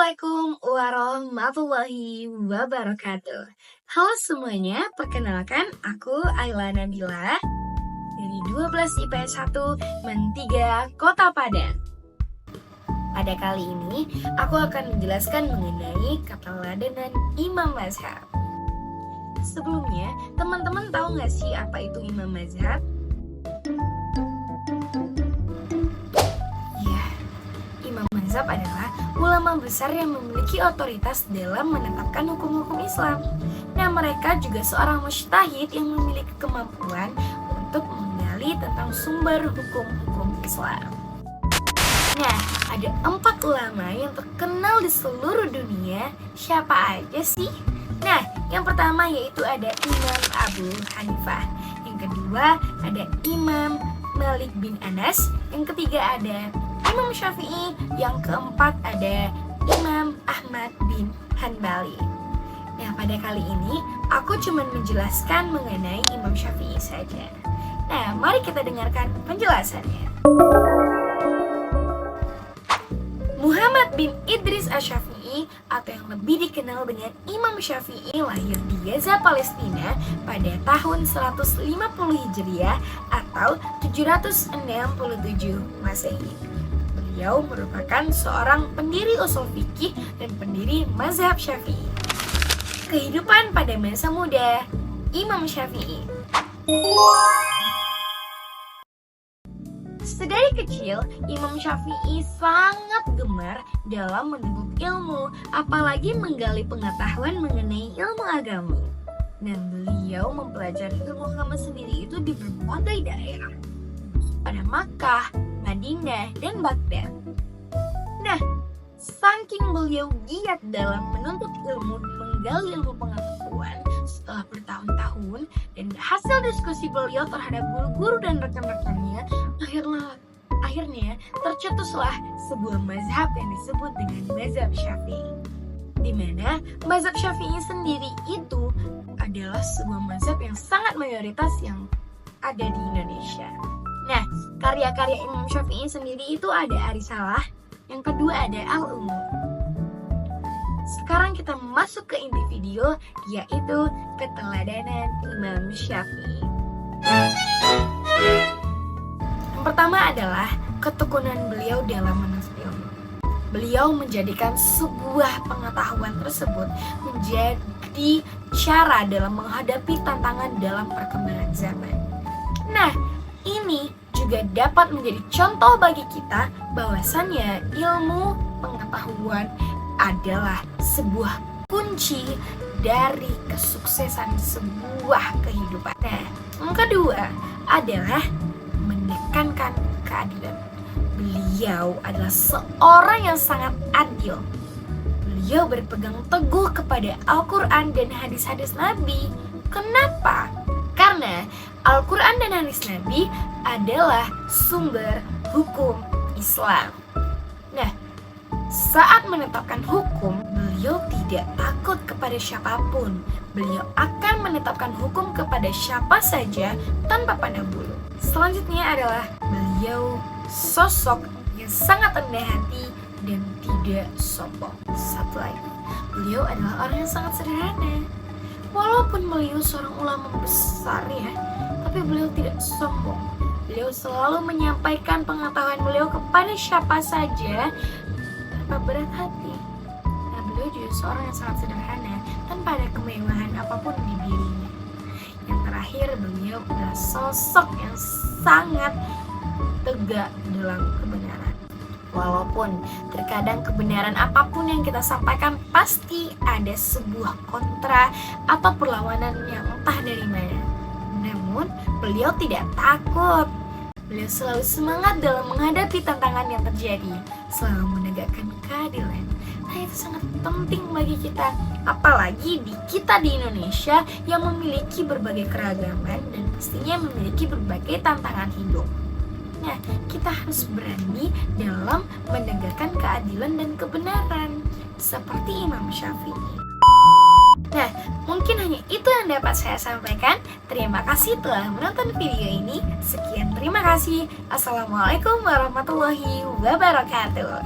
Assalamualaikum warahmatullahi wabarakatuh. Halo semuanya, perkenalkan aku Ayla Nabila dari 12 IPS 1 Men 3 Kota Padang. Pada kali ini, aku akan menjelaskan mengenai keteladanan Imam Mazhab. Sebelumnya, teman-teman tahu nggak sih apa itu Imam Mazhab? Imam Mazhab adalah ulama besar yang memiliki otoritas dalam menetapkan hukum-hukum Islam. Nah, mereka juga seorang mujtahid yang memiliki kemampuan untuk menggali tentang sumber hukum-hukum Islam. Nah, ada 4 ulama yang terkenal di seluruh dunia. Siapa aja sih? Nah, yang pertama yaitu ada Imam Abu Hanifah. Yang kedua ada Imam Malik bin Anas. Yang ketiga ada Imam Syafi'i, yang keempat ada Imam Ahmad bin Hanbali. Nah, pada kali ini aku cuma menjelaskan mengenai Imam Syafi'i saja. Nah, mari kita dengarkan penjelasannya. Muhammad bin Idris Asy-Syafi'i atau yang lebih dikenal dengan Imam Syafi'i lahir di Gaza, Palestina pada tahun 150 Hijriah atau 767 Masehi. Beliau merupakan seorang pendiri usul fikih dan pendiri mazhab Syafi'i. Kehidupan pada masa muda Imam Syafi'i. Sedari kecil, Imam Syafi'i sangat gemar dalam menuntut ilmu, apalagi menggali pengetahuan mengenai ilmu agama. Dan beliau mempelajari ilmu agama sendiri itu di berbagai daerah. Pada Makkah, Madinah, dan Baghdad. Nah, saking beliau giat dalam menuntut ilmu dan menggali ilmu pengetahuan setelah bertahun-tahun dan hasil diskusi beliau terhadap guru-guru dan rekan-rekannya, akhirnya tercetuslah sebuah mazhab yang disebut dengan mazhab Syafi'i. Di mana mazhab Syafi'i sendiri itu adalah sebuah mazhab yang sangat mayoritas yang ada di Indonesia. Nah, karya-karya Imam Syafi'i sendiri itu ada Ar-Risalah, yang kedua ada Al-Umm. Sekarang kita masuk ke inti video, yaitu keteladanan Imam Syafi'i. Yang pertama adalah ketekunan beliau dalam menuntut ilmu. Beliau menjadikan sebuah pengetahuan tersebut menjadi cara dalam menghadapi tantangan dalam perkembangan zaman. Nah, ini juga dapat menjadi contoh bagi kita bahwasannya ilmu pengetahuan adalah sebuah kunci dari kesuksesan sebuah kehidupan. Nah, yang kedua adalah menekankan keadilan. Beliau adalah seorang yang sangat adil. Beliau berpegang teguh kepada Al-Quran dan hadis-hadis Nabi. Kenapa? Karena Al-Quran dan hadis Nabi adalah sumber hukum Islam. Nah, saat menetapkan hukum, beliau tidak takut kepada siapapun. Beliau akan menetapkan hukum kepada siapa saja tanpa pandang bulu. Selanjutnya adalah beliau sosok yang sangat rendah hati dan tidak sombong. Satu lagi, beliau adalah orang yang sangat sederhana. Walaupun beliau seorang ulama besar ya, tapi beliau tidak sombong. Beliau selalu menyampaikan pengetahuan beliau kepada siapa saja tanpa berat hati. Nah, beliau juga seorang yang sangat sederhana tanpa ada kemewahan apapun di dirinya. Yang terakhir, beliau adalah sosok yang sangat tegak dalam kebenaran. Walaupun terkadang kebenaran apapun yang kita sampaikan pasti ada sebuah kontra atau perlawanan yang entah dari mana. Namun beliau tidak takut. Beliau selalu semangat dalam menghadapi tantangan yang terjadi, selalu menegakkan keadilan. Nah, itu sangat penting bagi kita, apalagi kita di Indonesia yang memiliki berbagai keragaman dan pastinya memiliki berbagai tantangan hidup. Nah, kita harus berani dalam menegakkan keadilan dan kebenaran seperti Imam Syafi'i. Nah, mungkin hanya itu yang dapat saya sampaikan. Terima kasih telah menonton video ini. Sekian, terima kasih. Assalamualaikum warahmatullahi wabarakatuh.